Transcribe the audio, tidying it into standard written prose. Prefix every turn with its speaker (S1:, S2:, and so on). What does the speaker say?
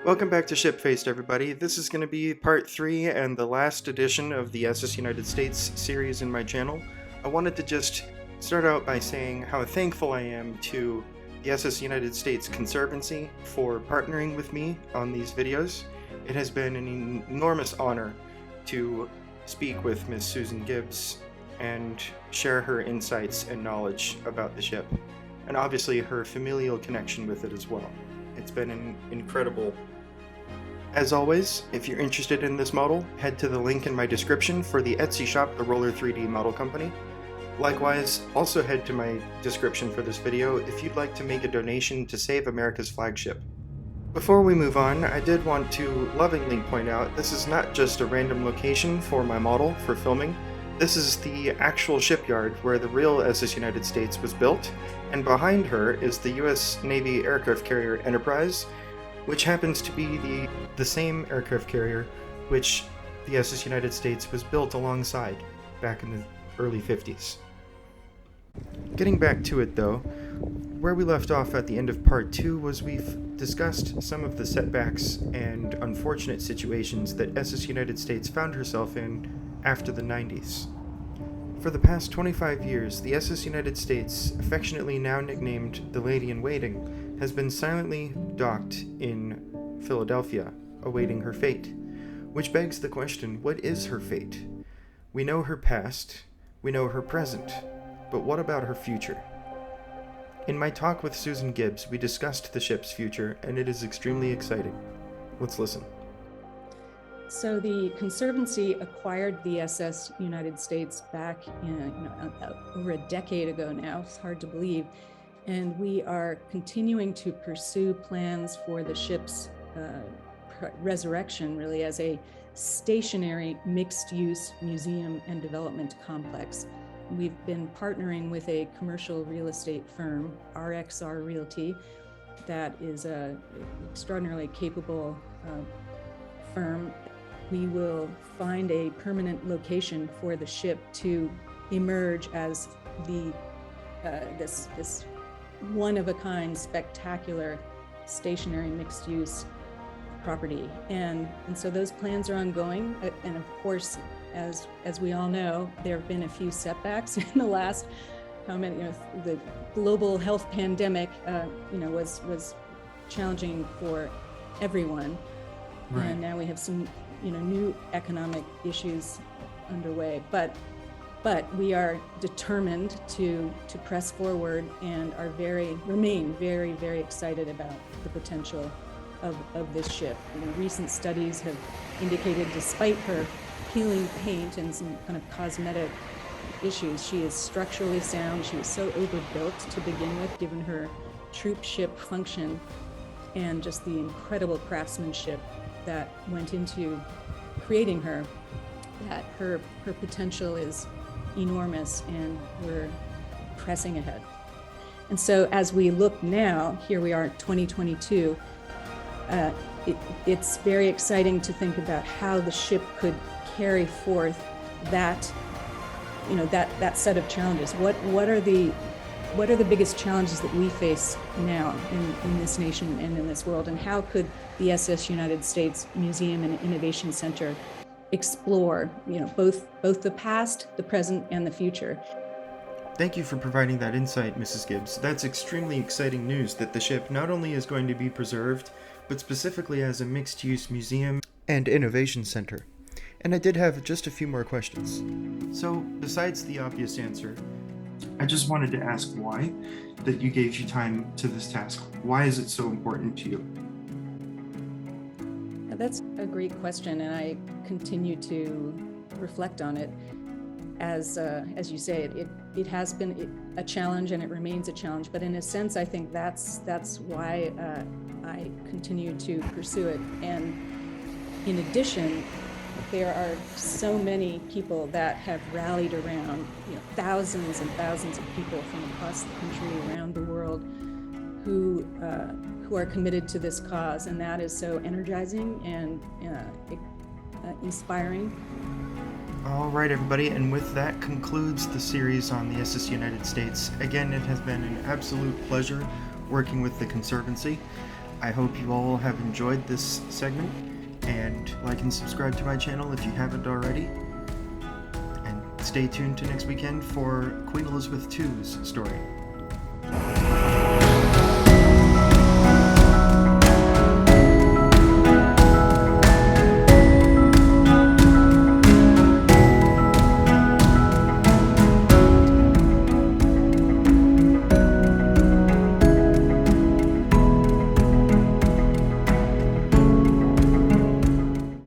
S1: Welcome back to Shipfaced, everybody. This is going to be part 3 and the last edition of the SS United States series in my channel. I wanted to just start out by saying how thankful I am to the SS United States Conservancy for partnering with me on these videos. It has been an enormous honor to speak with Miss Susan Gibbs and share her insights and knowledge about the ship, and obviously her familial connection with it as well. It's been an incredible. As always, if you're interested in this model, head to the link in my description for the Etsy shop, the Roller 3D Model Company. Likewise, also head to my description for this video if you'd like to make a donation to save America's flagship. Before we move on, I did want to lovingly point out this is not just a random location for my model for filming. This is the actual shipyard where the real SS United States was built, and behind her is the US Navy aircraft carrier Enterprise, which happens to be the same aircraft carrier which the SS United States was built alongside back in the early 50s. Getting back to it though, where we left off at the end of part 2 was we've discussed some of the setbacks and unfortunate situations that SS United States found herself in after the 90s. For the past 25 years, the SS United States, affectionately now nicknamed the Lady-in-Waiting, has been silently docked in Philadelphia, awaiting her fate. Which begs the question, what is her fate? We know her past, we know her present, but what about her future? In my talk with Susan Gibbs, we discussed the ship's future, and it is extremely exciting. Let's listen.
S2: So the Conservancy acquired the SS United States back over a decade ago now. It's hard to believe. And we are continuing to pursue plans for the ship's resurrection, really, as a stationary mixed-use museum and development complex. We've been partnering with a commercial real estate firm, RXR Realty, that is an extraordinarily capable firm. We will find a permanent location for the ship to emerge as the this one-of-a-kind, spectacular, stationary, mixed-use property, and so those plans are ongoing. And of course, as we all know, there have been a few setbacks in the last. The global health pandemic, was challenging for everyone, right. And now we have some, new economic issues underway, but we are determined to press forward and remain very, very excited about the potential of this ship. Recent studies have indicated, despite her peeling paint and some kind of cosmetic issues, she is structurally sound. She was so overbuilt to begin with, given her troop ship function and just the incredible craftsmanship that went into creating her, that her potential is enormous, and we're pressing ahead. And so as we look now, here we are, 2022, it's very exciting to think about how the ship could carry forth that set of challenges. What are the biggest challenges that we face now in this nation and in this world, and how could the SS United States Museum and Innovation Center explore, both the past, the present, and the future?
S1: Thank you for providing that insight, Mrs. Gibbs. That's extremely exciting news that the ship not only is going to be preserved, but specifically as a mixed-use museum and innovation center. And I did have just a few more questions. So, besides the obvious answer, I just wanted to ask why that you gave your time to this task. Why is it so important to you?
S2: That's a great question, and I continue to reflect on it. As you say, it has been a challenge, and it remains a challenge. But in a sense, I think that's why I continue to pursue it. And in addition, there are so many people that have rallied around, thousands and thousands of people from across the country, around the world, who are committed to this cause, and that is so energizing and inspiring.
S1: Alright, everybody, and with that concludes the series on the SS United States. Again, it has been an absolute pleasure working with the Conservancy. I hope you all have enjoyed this segment, and like and subscribe to my channel if you haven't already. And stay tuned to next weekend for Queen Elizabeth II's story.